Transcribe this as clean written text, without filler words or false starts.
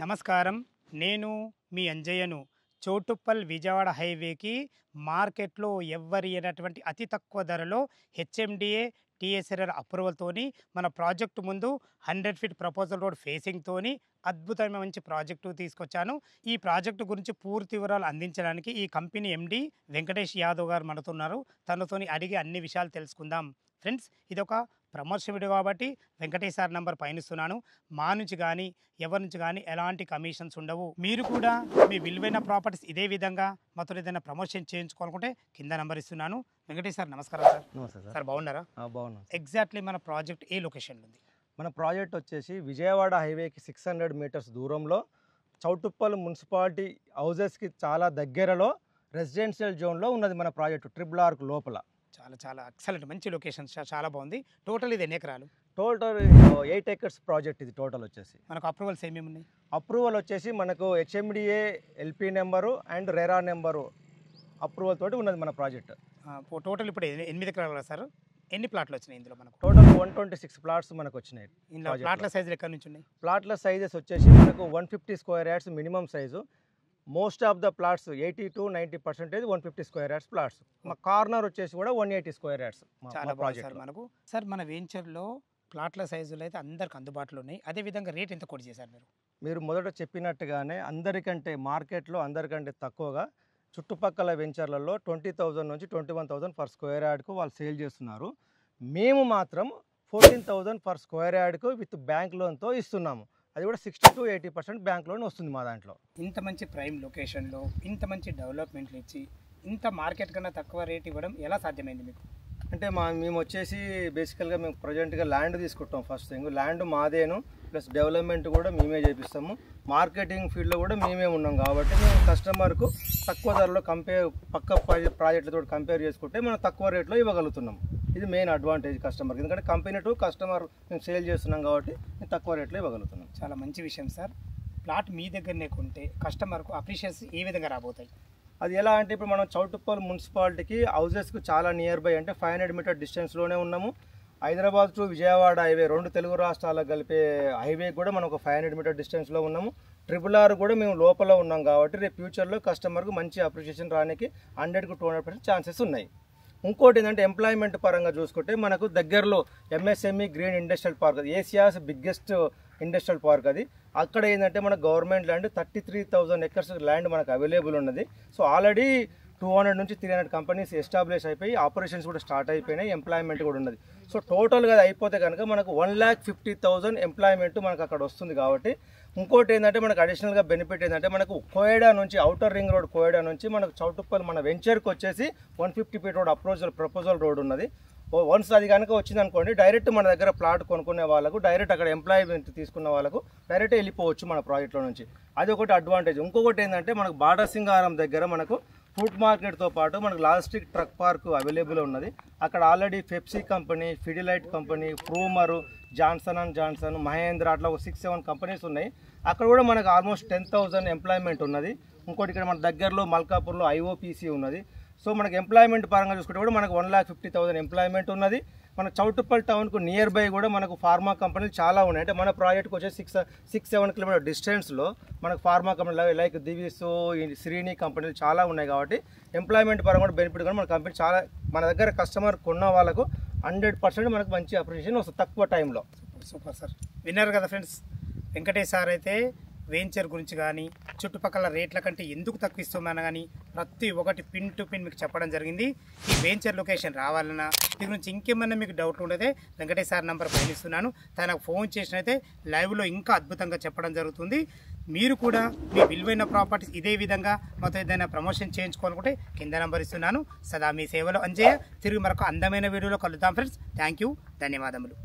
నమస్కారం. నేను మీ అంజయ్యను. చోటుప్పల్ విజయవాడ హైవేకి మార్కెట్‌లో ఎవ్వరి అయినటువంటి అతి తక్కువ ధరలో హెచ్ఎండిఏ, టీఎస్ఆర్ఆర్ అప్రూవల్‌తోని మన ప్రాజెక్ట్ ముందు 100 ఫీట్ ప్రపోజల్ రోడ్ ఫేసింగ్‌తోని అద్భుతమైన మంచి ప్రాజెక్టు తీసుకొచ్చాను. ఈ ప్రాజెక్టు గురించి పూర్తి వివరాలు అందించడానికి ఈ కంపెనీ ఎండీ వెంకటేష్ యాదవ్ గారు మనతో ఉన్నారు. తనతోని అడిగి అన్ని విషయాలు తెలుసుకుందాం. ఫ్రెండ్స్, ఇదొక ప్రమోషన్ వీడియో కాబట్టి వెంకటేష్ సార్ నంబర్ పైనిస్తున్నాను. మా నుంచి కానీ ఎవరి నుంచి కానీ ఎలాంటి కమిషన్స్ ఉండవు. మీరు కూడా మీ విలువైన ప్రాపర్టీస్ ఇదే విధంగా మాతో ఏదైనా ప్రమోషన్ చేయించుకోవాలనుకుంటే కింద నంబర్ ఇస్తున్నాను. వెంకటేష్ సార్ నమస్కారం సార్. నమస్తే సార్. సార్ బాగున్నారా? బాగున్నాం. ఎగ్జాక్ట్లీ మన ప్రాజెక్ట్ ఏ లొకేషన్లో ఉంది? మన ప్రాజెక్ట్ వచ్చేసి విజయవాడ హైవేకి 600 మీటర్స్ దూరంలో చౌటుప్పల్ మున్సిపాలిటీ హౌజెస్కి చాలా దగ్గరలో రెసిడెన్షియల్ జోన్లో ఉన్నది మన ప్రాజెక్టు. ట్రిపుల్ ఆర్క్ లోపల. చాలా చాలా ఎక్సలెంట్ మంచి లొకేషన్, చాలా బాగుంది. టోటల్ ఇది ఎన్ని ఎకరాలు? టోటల్ 8 acres ప్రాజెక్ట్ ఇది. టోటల్ వచ్చేసి మనకు అప్రూవల్స్ ఏమేమి ఉన్నాయి? అప్రూవల్ వచ్చేసి మనకు HMDA LP number and RERA number approval తోటి ఉన్నది మన ప్రాజెక్ట్. టోటల్ ఇప్పుడు 8 ఎకరాలు సార్. ఎన్ని ప్లాట్లు వచ్చినాయి ఇందులో మనకు? టోటల్ 126 ప్లాట్స్ మనకు వచ్చినాయి. ఇందులో ప్లాట్ల సైజులు ఎక్కడి నుంచి ఉన్నాయి? ప్లాట్ల సైజెస్ వచ్చేసి మనకు 150 square yards minimum size. Most of the plots 80 to 90% 150 square yards plots. మా కార్నర్ వచ్చేసి కూడా 180 స్క్వేర్ యార్డ్స్. చాలా బాగుంది సార్ మనకు. సార్ మన వెంచర్లో ప్లాట్ల సైజులు అయితే అందరికి అందుబాటులో ఉన్నాయి. అదేవిధంగా రేట్ ఎంత కొట్టి చేశారు మీరు? మీరు మొదట చెప్పినట్టుగానే అందరికంటే మార్కెట్లో అందరికంటే తక్కువగా చుట్టుపక్కల వెంచర్లలో 20,000 నుంచి 21,000 పర్ స్క్వేర్ యార్డ్కు వాళ్ళు సేల్ చేస్తున్నారు. మేము మాత్రం 14,000 పర్ స్క్వేర్ యార్డ్కు విత్ బ్యాంక్ లోన్తో ఇస్తున్నాము. అది కూడా 60 to 80% బ్యాంక్ లోన్ వస్తుంది మా దాంట్లో. ఇంత మంచి ప్రైమ్ లొకేషన్లో ఇంత మంచి డెవలప్మెంట్లు ఇచ్చి ఇంత మార్కెట్ కన్నా తక్కువ రేట్ ఇవ్వడం ఎలా సాధ్యమైంది మీకు? అంటే మేము వచ్చేసి బేసికల్గా మేము ప్రజెంట్గా ల్యాండ్ తీసుకుంటాం. ఫస్ట్ థింగ్ ల్యాండ్ మాదేను, ప్లస్ డెవలప్మెంట్ కూడా మేమే చేపిస్తాము. మార్కెటింగ్ ఫీల్డ్లో కూడా మేమే ఉన్నాం కాబట్టి మేము కస్టమర్కు తక్కువ ధరలో పక్క ప్రాజెక్టులతో కంపేర్ చేసుకుంటే మనం తక్కువ రేట్లో ఇవ్వగలుగుతున్నాం. ఇది మెయిన్ అడ్వాంటేజ్ కస్టమర్కి. ఎందుకంటే కంపెనీ టు కస్టమర్ మేము సేల్ చేస్తున్నాం కాబట్టి మేము తక్కువ రేట్లో ఇవ్వగలుగుతున్నాం. చాలా మంచి విషయం సార్. ప్లాట్ మీ దగ్గరనే కొంటే కస్టమర్కు అప్రిషియేషన్ ఏ విధంగా రాబోతాయి? అది ఎలా అంటే ఇప్పుడు మనం చౌటుప్పల్ మున్సిపాలిటీకి హౌజెస్కి చాలా నియర్ బై, అంటే 500 మీటర్ డిస్టెన్స్లోనే ఉన్నాము. హైదరాబాద్ టు విజయవాడ హైవే, 2 తెలుగు రాష్ట్రాలకు కలిపే హైవే కూడా మనం ఒక 500 మీటర్ డిస్టెన్స్లో ఉన్నాము. ట్రిపుల్ ఆర్ కూడా మేము లోపల ఉన్నాం కాబట్టి రేపు ఫ్యూచర్లో కస్టమర్కు మంచి అప్రిషియేషన్ రానికి 100 to 200% ఛాన్సెస్ ఉన్నాయి. ఇంకోటి ఏంటంటే ఎంప్లాయ్మెంట్ పరంగా చూసుకుంటే మనకు దగ్గరలో ఎంఎస్ఎంఈ గ్రీన్ ఇండస్ట్రియల్ పార్క్, అది ఏసియాస్ బిగ్గెస్ట్ ఇండస్ట్రియల్ పార్క్. అది అక్కడ ఏంటంటే మన గవర్నమెంట్ ల్యాండ్ 33,000 acres ల్యాండ్ మనకు అవైలబుల్ ఉన్నది. సో ఆల్రెడీ 200 నుంచి 300 కంపెనీస్ ఎస్టాబ్లిష్ అయిపోయి ఆపరేషన్స్ కూడా స్టార్ట్ అయిపోయినాయి. ఎంప్లాయ్మెంట్ కూడా ఉన్నది. సో టోటల్గా అది అయిపోతే కనుక మనకు 1,50,000 ఎంప్లాయ్మెంట్ మనకు అక్కడ వస్తుంది. కాబట్టి ఇంకోటి ఏంటంటే మనకు అడిషనల్గా బెనిఫిట్ ఏంటంటే మనకు కోయడా నుంచి, అవుటర్ రింగ్ రోడ్ కోయడా నుంచి మనకు చౌటుప్పల్ మన వెంచర్కి వచ్చేసి 150 feet రోడ్ ప్రపోజల్ రోడ్ ఉన్నది. వన్స్ అది కనుక వచ్చింది అనుకోండి, డైరెక్ట్ మన దగ్గర ప్లాట్ కొనుక్కునే వాళ్ళకు, డైరెక్ట్ అక్కడ ఎంప్లాయ్మెంట్ తీసుకున్న వాళ్ళకు డైరెక్ట్ వెళ్ళిపోవచ్చు మన ప్రాజెక్ట్లో నుంచి. అది ఒకటి అడ్వాంటేజ్. ఇంకొకటి ఏంటంటే మనకు బాడసింగారం దగ్గర మనకు ఫుడ్ మార్కెట్తో పాటు మనకు లాజిస్టిక్ ట్రక్ పార్క్ అవైలబుల్ ఉన్నది. అక్కడ already Pepsi company, Pidilite company, ఫ్రూమరు, జాన్సన్ అండ్ జాన్సన్, మహేంద్ర, అట్లా 6-7 కంపెనీస్ ఉన్నాయి. అక్కడ కూడా మనకు ఆల్మోస్ట్ 10,000 ఎంప్లాయ్మెంట్ ఉన్నది. ఇంకోటి ఇక్కడ మన దగ్గరలో మల్కాపూర్లో ఐఓపీసీ ఉన్నది. సో మనకు ఎంప్లాయ్మెంట్ పరంగా చూసుకుంటే కూడా మనకు 1,50,000 ఎంప్లాయ్మెంట్ ఉన్నది. మన చౌటుప్పల్ టౌన్కు నియర్ బై కూడా మనకు ఫార్మా కంపెనీలు చాలా ఉన్నాయి. అంటే మన ప్రాజెక్ట్కి వచ్చే 6-7 కిలోమీటర్ డిస్టెన్స్లో మనకు ఫార్మా కంపెనీలు లైక్ దివిస్, శ్రీని కంపెనీలు చాలా ఉన్నాయి. కాబట్టి ఎంప్లాయ్మెంట్ పరంగా కూడా బెనిఫిట్ కూడా మన కంపెనీ చాలా, మన దగ్గర కస్టమర్ కొన్న వాళ్ళకు 100% మనకు మంచి అప్రిషియేషన్ వస్తుంది తక్కువ టైంలో. Super sir. విన్నారు కదా ఫ్రెండ్స్, వెంకటేష్ సార్ అయితే వెంచర్ గురించి కానీ చుట్టుపక్కల రేట్ల కంటే ఎందుకు తక్కువ ఇస్తున్నాను కానీ ప్రతి ఒక్కటి పిన్ టు పిన్ మీకు చెప్పడం జరిగింది. ఈ వెంచర్ లొకేషన్ రావాలన్నా దీని గురించి ఇంకేమన్నా మీకు డౌట్లు ఉండేదే వెంకటేష్ సార్ నంబర్ పైనిస్తున్నాను. తనకు ఫోన్ చేసినైతే లైవ్లో ఇంకా అద్భుతంగా చెప్పడం జరుగుతుంది. మీరు కూడా మీ విలువైన ప్రాపర్టీస్ ఇదే విధంగా మాతో ఏదైనా ప్రమోషన్ చేయించుకోవాలనుకుంటే కింద నంబర్ ఇస్తున్నాను. సదా మీ సేవలో అంజయ్య. తిరిగి మరొక అందమైన వీడియోలో కలుద్దాం ఫ్రెండ్స్. థ్యాంక్ యూ, ధన్యవాదములు.